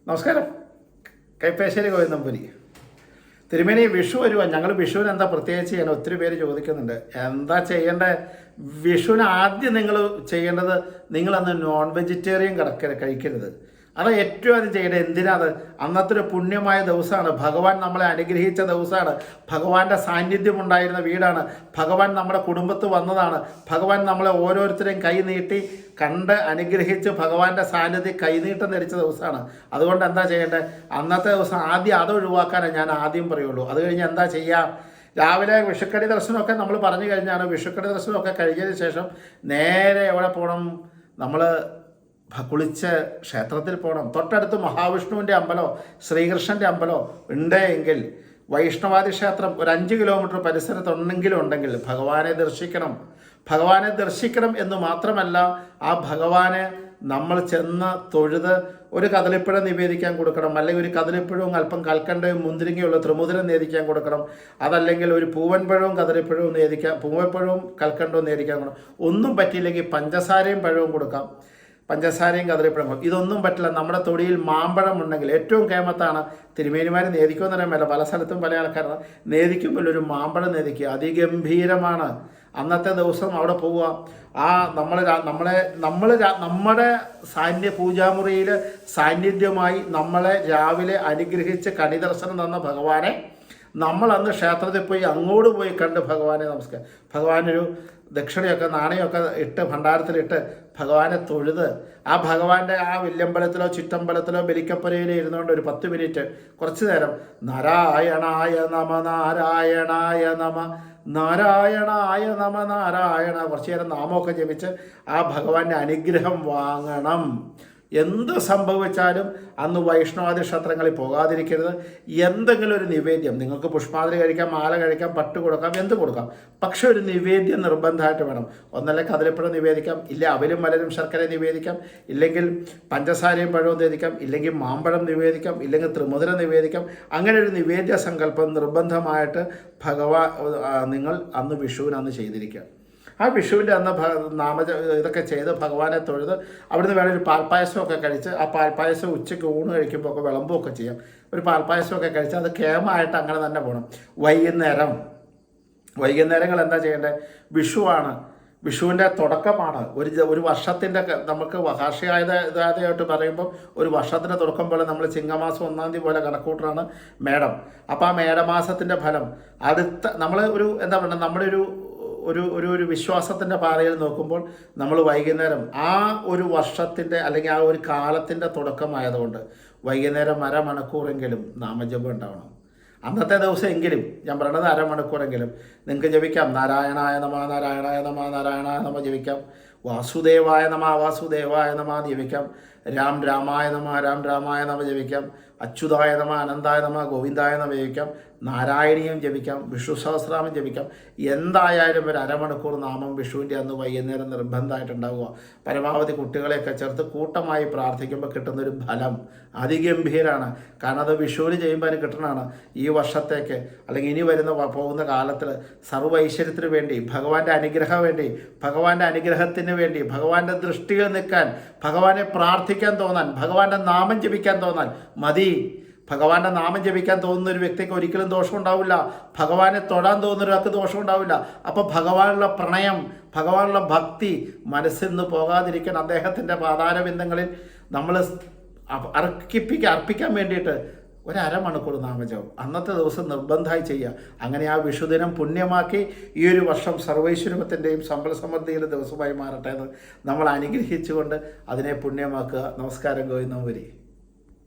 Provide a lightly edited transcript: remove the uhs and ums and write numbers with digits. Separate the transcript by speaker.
Speaker 1: നമസ്കാരം. കൈപ്പേശ്ശേരി ഗോവിന്ദമ്പുരി. തിരുമേനി, വിഷു വരുവാ. ഞങ്ങൾ വിഷുവിന് എന്താ പ്രത്യേകിച്ച് ചെയ്യണം? ഒത്തിരി പേര് ചോദിക്കുന്നുണ്ട്. എന്താ ചെയ്യേണ്ടത്? വിഷുവിന് ആദ്യം നിങ്ങൾ ചെയ്യേണ്ടത്, നിങ്ങളന്ന് നോൺ വെജിറ്റേറിയൻ കഴിക്കരുത്. അത് ഏറ്റവും ആദ്യം ചെയ്യേണ്ടത്. എന്തിനാത്? അന്നത്തെ ഒരു പുണ്യമായ ദിവസമാണ്. ഭഗവാൻ നമ്മളെ അനുഗ്രഹിച്ച ദിവസമാണ്. ഭഗവാന്റെ സാന്നിധ്യം ഉണ്ടായിരുന്ന വീടാണ്. ഭഗവാൻ നമ്മുടെ കുടുംബത്ത് വന്നതാണ്. ഭഗവാൻ നമ്മളെ ഓരോരുത്തരെയും കൈ നീട്ടി കണ്ട് അനുഗ്രഹിച്ച് ഭഗവാന്റെ സാന്നിധ്യം കൈനീട്ടം ധരിച്ച ദിവസമാണ്. അതുകൊണ്ട് എന്താ ചെയ്യേണ്ടത്? അന്നത്തെ ദിവസം ആദ്യം അത് ഒഴിവാക്കാനേ ഞാൻ ആദ്യം പറയുള്ളൂ. അത് കഴിഞ്ഞ് എന്താ ചെയ്യുക? രാവിലെ വിഷുക്കണി ദർശനമൊക്കെ നമ്മൾ പറഞ്ഞു കഴിഞ്ഞാണ്. വിഷുക്കണി ദർശനമൊക്കെ കഴിഞ്ഞതിന് ശേഷം നേരെ എവിടെ പോകണം? നമ്മൾ കുളിച്ച് ക്ഷേത്രത്തിൽ പോകണം. തൊട്ടടുത്ത് മഹാവിഷ്ണുവിൻ്റെ അമ്പലമോ ശ്രീകൃഷ്ണൻ്റെ അമ്പലമോ ഉണ്ടെങ്കിൽ, വൈഷ്ണവാദി ക്ഷേത്രം ഒരു 5 കിലോമീറ്റർ പരിസരത്തുണ്ടെങ്കിലും ഉണ്ടെങ്കിൽ ഭഗവാനെ ദർശിക്കണം. ഭഗവാനെ ദർശിക്കണം എന്ന് മാത്രമല്ല, ആ ഭഗവാനെ നമ്മൾ ചെന്ന് തൊഴുത് ഒരു കദളിപ്പഴം നിവേദിക്കാൻ കൊടുക്കണം. അല്ലെങ്കിൽ ഒരു കദളിപ്പഴവും അല്പം കൽക്കണ്ടയും മുന്തിരിങ്ങയുള്ള ത്രിമുദ്രം നേദിക്കാൻ കൊടുക്കണം. അതല്ലെങ്കിൽ ഒരു പൂവൻപഴവും കദളിപ്പഴവും പൂവൻപഴവും കൽക്കണ്ടവും നേദിക്കാൻ കൊടുക്കണം. ഒന്നും പറ്റിയില്ലെങ്കിൽ പഞ്ചസാരയും പഴവും കൊടുക്കാം. പഞ്ചസാരയും കദളിപ്പഴം. ഇതൊന്നും പറ്റില്ല. നമ്മുടെ തൊടിയിൽ മാമ്പഴം ഉണ്ടെങ്കിൽ ഏറ്റവും കേമത്താണ്. തിരുമേനിമാർ നേദിക്കുമെന്ന് പറയാൻ പല സ്ഥലത്തും പല ആൾക്കാരാണ് നേദിക്കുമ്പോൾ ഒരു മാമ്പഴം നേദിക്കുക. അതിഗംഭീരമാണ്. അന്നത്തെ ദിവസം അവിടെ പോവുക. ആ നമ്മുടെ പൂജാമുറിയിൽ സാന്നിധ്യമായി നമ്മളെ രാവിലെ അനുഗ്രഹിച്ച് കണിദർശനം തന്ന ഭഗവാനെ നമ്മൾ അന്ന് ക്ഷേത്രത്തിൽ പോയി അങ്ങോട്ട് പോയി കണ്ട് ഭഗവാനെ നമസ്കാരം, ഭഗവാനൊരു ദക്ഷിണയൊക്കെ നാണയമൊക്കെ ഇട്ട് ഭണ്ഡാരത്തിലിട്ട് ഭഗവാനെ തൊഴുത്, ആ ഭഗവാന്റെ ആ വില്ലമ്പലത്തിലോ ചുറ്റമ്പലത്തിലോ ബലിക്കപ്പുരയിലോ ഇരുന്നുകൊണ്ട് ഒരു 10 മിനിറ്റ് കുറച്ചു നേരം നാരായണായ നമ നാരായണായ നമ നാരായണായ നമ നാരായണ കുറച്ചു നേരം നാമമൊക്കെ ജപിച്ച് ആ ഭഗവാന്റെ അനുഗ്രഹം വാങ്ങണം. എന്ത് സംഭവിച്ചാലും അന്ന് വൈഷ്ണവാദി ക്ഷേത്രങ്ങളിൽ പോകാതിരിക്കരുത്. എന്തെങ്കിലും ഒരു നിവേദ്യം, നിങ്ങൾക്ക് പുഷ്പാഞ്ജലി കഴിക്കാം, മാല കഴിക്കാം, പട്ട് കൊടുക്കാം, എന്ത് കൊടുക്കാം. പക്ഷെ ഒരു നിവേദ്യം നിർബന്ധമായിട്ട് വേണം. ഒന്നല്ല കദളിപ്പഴം നിവേദിക്കാം, ഇല്ല അവലും മലരും ശർക്കര നിവേദിക്കാം, ഇല്ലെങ്കിൽ പഞ്ചസാരയും പഴവും നിവേദിക്കാം, ഇല്ലെങ്കിൽ മാമ്പഴം നിവേദിക്കാം, ഇല്ലെങ്കിൽ ത്രിമുദ്ര നിവേദിക്കാം. അങ്ങനെ ഒരു നിവേദ്യ സങ്കല്പം നിർബന്ധമായിട്ട് നിങ്ങൾ അന്ന് വിഷുവിന് അന്ന് ചെയ്തിരിക്കുക. ആ വിഷുവിൻ്റെ അന്ന് ഇതൊക്കെ ചെയ്ത് ഭഗവാനെ തൊഴുത് അവിടുന്ന് വേണം ഒരു പാൽപ്പായസമൊക്കെ കഴിച്ച്, ആ പാൽപ്പായസം ഉച്ചയ്ക്ക് ഊണ് കഴിക്കുമ്പോൾ ഒക്കെ വിളമ്പുമൊക്കെ ചെയ്യാം. ഒരു പാൽപ്പായസമൊക്കെ കഴിച്ച് അത് കേമായിട്ട് അങ്ങനെ തന്നെ പോകണം. വൈകുന്നേരങ്ങൾ എന്താ ചെയ്യേണ്ടത്? വിഷുവാണ്. വിഷുവിൻ്റെ തുടക്കമാണ്. ഒരു വർഷത്തിൻ്റെ നമുക്ക് കാർഷികമായിട്ട് പറയുമ്പോൾ ഒരു വർഷത്തിൻ്റെ തുടക്കം പോലെ നമ്മൾ ചിങ്ങമാസം 1-ാം തീയതി പോലെ കണക്കൂട്ടറാണ് മേടം. അപ്പോൾ ആ മേടമാസത്തിൻ്റെ ഫലം നമ്മൾ ഒരു എന്താ പറയുക, നമ്മുടെ ഒരു വിശ്വാസത്തിൻ്റെ പാതയിൽ നോക്കുമ്പോൾ നമ്മൾ വൈകുന്നേരം ആ ഒരു വർഷത്തിൻ്റെ അല്ലെങ്കിൽ ആ ഒരു കാലത്തിൻ്റെ തുടക്കമായതുകൊണ്ട് വൈകുന്നേരം അരമണിക്കൂറെങ്കിലും നാമജപം ഉണ്ടാവണം. അന്നത്തെ ദിവസം എങ്കിലും, ഞാൻ പറയണത് അരമണിക്കൂറെങ്കിലും നിങ്ങൾക്ക് ജപിക്കാം. നാരായണായ നമ നാരായണായ നമ നാരായണായ നമ ജപിക്കാം. വാസുദേവായ നമ വാസുദേവായ നമ ജപിക്കാം. രാം രാമായ നമ രാം രാമായ നമ ജപിക്കാം. അച്യുതായ നമ അനന്തായ നമ ഗോവിന്ദായ നമ ജപിക്കാം. നാരായണീയം ജപിക്കാം. വിഷ്ണു സഹസ്രനാമം ജപിക്കാം. എന്തായാലും ഒരു അരമണിക്കൂർ നാമം വിഷുവിൻ്റെ അന്ന് വൈകുന്നേരം നിർബന്ധമായിട്ടുണ്ടാവുക. പരമാവധി കുട്ടികളെയൊക്കെ ചേർത്ത് കൂട്ടമായി പ്രാർത്ഥിക്കുമ്പോൾ കിട്ടുന്നൊരു ഫലം അതിഗംഭീരമാണ്. കാരണം അത് വിഷുവിന് ചെയ്യുമ്പോൾ അതിന് കിട്ടണതാണ്. ഈ വർഷത്തേക്ക് അല്ലെങ്കിൽ ഇനി പോകുന്ന കാലത്തിൽ സർവ്വ ഐശ്വര്യത്തിന് വേണ്ടി, ഭഗവാന്റെ അനുഗ്രഹം വേണ്ടി, ഭഗവാന്റെ അനുഗ്രഹത്തിന് വേണ്ടി, ഭഗവാന്റെ ദൃഷ്ടിയിൽ നിൽക്കാൻ, ഭഗവാനെ പ്രാർത്ഥിക്കാൻ തോന്നാൻ, ഭഗവാന്റെ നാമം ജപിക്കാൻ തോന്നാൻ മതി. ഭഗവാന്റെ നാമം ജപിക്കാൻ തോന്നുന്ന ഒരു വ്യക്തിക്ക് ഒരിക്കലും ദോഷം ഉണ്ടാവില്ല. ഭഗവാനെ തൊടാൻ തോന്നുന്ന ഒരാൾക്ക് ദോഷം ഉണ്ടാവില്ല. അപ്പോൾ ഭഗവാനുള്ള പ്രണയം, ഭഗവാനുള്ള ഭക്തി മനസ്സിൽ നിന്ന് പോകാതിരിക്കാൻ അദ്ദേഹത്തിൻ്റെ പാതാരബിന്ദങ്ങളിൽ നമ്മൾ അർപ്പിക്കാൻ വേണ്ടിയിട്ട് ഒരു അരമണിക്കൂർ നാമജപം അന്നത്തെ ദിവസം നിർബന്ധമായി ചെയ്യുക. അങ്ങനെ ആ വിഷുദിനം പുണ്യമാക്കി ഈ ഒരു വർഷം സർവൈശ്വര്യത്തിൻ്റെയും സമ്പൽ സമൃദ്ധിയുടെ ദിവസമായി മാറട്ടെ എന്ന് നമ്മൾ അനുഗ്രഹിച്ചുകൊണ്ട് അതിനെ പുണ്യമാക്കുക. നമസ്കാരം. ഗോവിന്ദമ്പുരി.